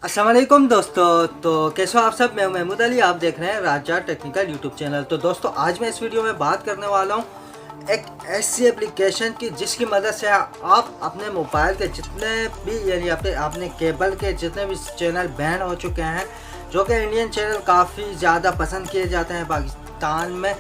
अस्सलामुअलैकुम दोस्तों, तो कैसे हो आप सब। मैं महमूद अली, आप देख रहे हैं राजा टेक्निकल यूट्यूब चैनल। तो दोस्तों आज मैं इस वीडियो में बात करने वाला हूँ एक ऐसी एप्लीकेशन की जिसकी मदद से आप अपने मोबाइल के जितने भी यानी अपने केबल के जितने भी चैनल बैन हो चुके हैं, जो कि इंडियन चैनल काफ़ी ज़्यादा पसंद किए जाते हैं पाकिस्तान में,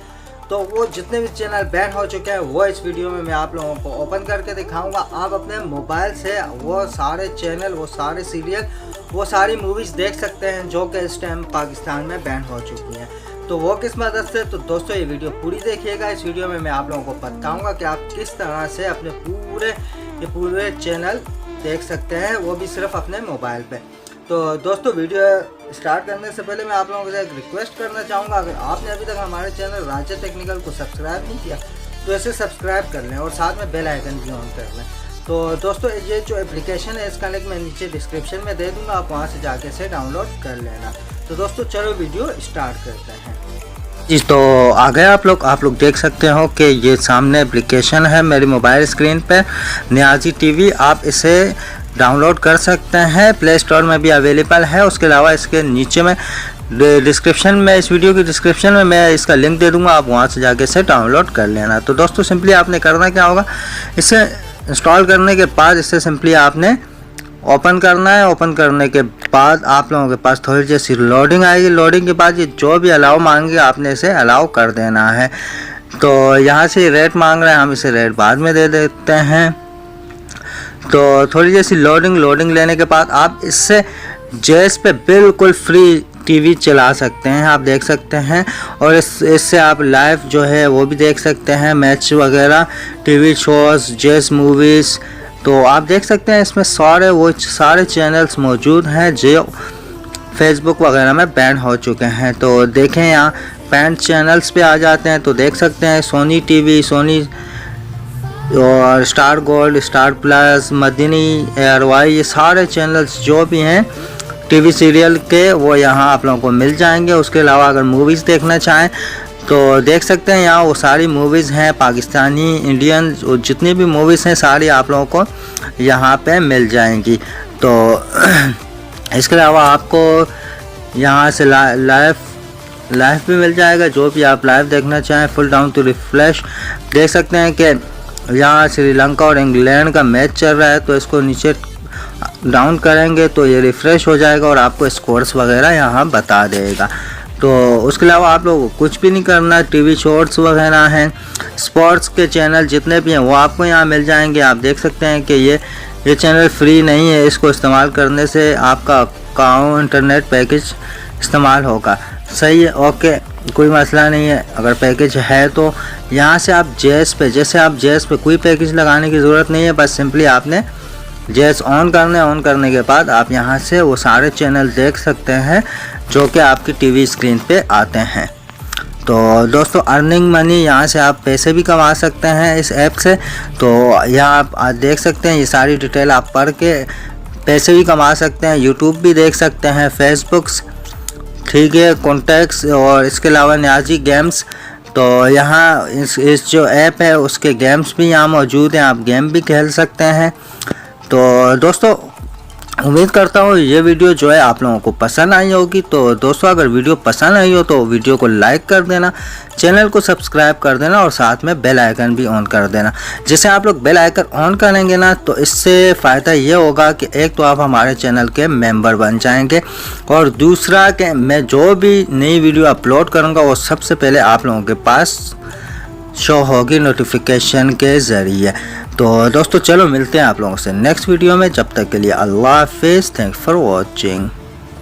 तो वो जितने भी चैनल बैन हो चुके हैं वो इस वीडियो में मैं आप लोगों को ओपन करके दिखाऊंगा। आप अपने मोबाइल से वो सारे चैनल, वो सारे सीरियल, वो सारी मूवीज़ देख सकते हैं जो कि इस टाइम पाकिस्तान में बैन हो चुकी हैं। तो वो किस मदद से, तो दोस्तों ये वीडियो पूरी देखिएगा। इस वीडियो में मैं आप लोगों को बताऊंगा कि आप किस तरह से अपने पूरे चैनल देख सकते हैं, वो भी सिर्फ अपने मोबाइल पे। तो दोस्तों वीडियो स्टार्ट करने से पहले मैं आप लोगों से एक रिक्वेस्ट करना चाहूँगा, अगर आपने अभी तक हमारे चैनल राजा टेक्निकल को सब्सक्राइब नहीं किया तो इसे सब्सक्राइब कर लें और साथ में बेल आइकन भी ऑन कर लें। तो दोस्तों ये जो एप्लीकेशन है इसका लिंक मैं नीचे डिस्क्रिप्शन में दे दूँगा, आप वहाँ से जाके इसे डाउनलोड कर लेना। तो दोस्तों चलो वीडियो स्टार्ट करते हैं जी। तो आ गए आप लोग देख सकते हो कि ये सामने एप्लीकेशन है मेरी मोबाइल स्क्रीन पे, नियाजी टीवी। आप इसे डाउनलोड कर सकते हैं, प्ले स्टोर में भी अवेलेबल है। उसके अलावा इसके नीचे में डिस्क्रिप्शन में, इस वीडियो की डिस्क्रिप्शन में मैं इसका लिंक दे दूंगा, आप वहां से जाके इसे डाउनलोड कर लेना। तो दोस्तों सिंपली आपने करना क्या होगा, इसे इंस्टॉल करने के बाद इसे सिंपली आपने ओपन करना है। ओपन करने के बाद आप लोगों के पास थोड़ी जैसी लोडिंग आएगी। लोडिंग के बाद ये जो भी अलाउ मांगे आपने इसे अलाउ कर देना है। तो यहाँ से रेट मांग रहे हैं, हम इसे रेट बाद में दे देते हैं। तो थोड़ी जैसी लोडिंग लेने के बाद आप इससे जेएस पे बिल्कुल फ्री टीवी चला सकते हैं, आप देख सकते हैं। और इससे आप लाइव जो है वो भी देख सकते हैं, मैच वगैरह, टीवी शोज़, जेएस मूवीज़। तो आप देख सकते हैं इसमें सारे चैनल्स मौजूद हैं जो फेसबुक वगैरह में बैन हो चुके हैं। तो देखें यहाँ बैन चैनल्स पे आ जाते हैं तो देख सकते हैं सोनी टीवी, सोनी और Star Gold, Star Plus, Madani, एयरवाई, ये सारे चैनल्स जो भी हैं टीवी सीरियल के वो यहाँ आप लोगों को मिल जाएंगे। उसके अलावा अगर मूवीज़ देखना चाहें तो देख सकते हैं, यहाँ वो सारी मूवीज़ हैं पाकिस्तानी, इंडियन, जितनी भी मूवीज़ हैं सारी आप लोगों को यहाँ पे मिल जाएंगी। तो इसके अलावा आपको यहाँ से लाइव भी मिल जाएगा, जो भी आप लाइव देखना चाहें। फुल डाउन टू रिफ्रेश देख सकते हैं कि यहाँ श्रीलंका और इंग्लैंड का मैच चल रहा है, तो इसको नीचे डाउन करेंगे तो ये रिफ़्रेश हो जाएगा और आपको स्कोर्स वगैरह यहाँ बता देगा। तो उसके अलावा आप लोगों को कुछ भी नहीं करना। टीवी शॉर्ट्स वगैरह हैं, स्पोर्ट्स के चैनल जितने भी हैं वो आपको यहाँ मिल जाएंगे। आप देख सकते हैं कि ये चैनल फ्री नहीं है, इसको इस्तेमाल करने से आपका अकाउंट, इंटरनेट पैकेज इस्तेमाल होगा। सही है, ओके, कोई मसला नहीं है। अगर पैकेज है तो यहाँ से आप जेएस पे कोई पैकेज लगाने की ज़रूरत नहीं है, बस सिंपली आपने जेएस ऑन करने के बाद आप यहाँ से वो सारे चैनल देख सकते हैं जो कि आपकी टीवी स्क्रीन पे आते हैं। तो दोस्तों अर्निंग मनी, यहाँ से आप पैसे भी कमा सकते हैं इस ऐप से। तो यहाँ आप देख सकते हैं, ये सारी डिटेल आप पढ़ के पैसे भी कमा सकते हैं। यूट्यूब भी देख सकते हैं, फेसबुक्स, ठीक है, कॉन्टैक्ट्स, और इसके अलावा नियाजी गेम्स। तो यहाँ इस जो ऐप है उसके गेम्स भी यहाँ मौजूद हैं, आप गेम भी खेल सकते हैं। तो दोस्तों उम्मीद करता हूँ ये वीडियो जो है आप लोगों को पसंद आई होगी। तो दोस्तों अगर वीडियो पसंद आई हो तो वीडियो को लाइक कर देना, चैनल को सब्सक्राइब कर देना और साथ में बेल आइकन भी ऑन कर देना। जैसे आप लोग बेल आइकन ऑन करेंगे ना तो इससे फ़ायदा ये होगा कि एक तो आप हमारे चैनल के मेंबर बन जाएंगे, और दूसरा कि मैं जो भी नई वीडियो अपलोड करूँगा वो सबसे पहले आप लोगों के पास शो होगी नोटिफिकेशन के ज़रिए। तो दोस्तों चलो मिलते हैं आप लोगों से नेक्स्ट वीडियो में, जब तक के लिए अल्लाह हाफिज़। Thanks for watching.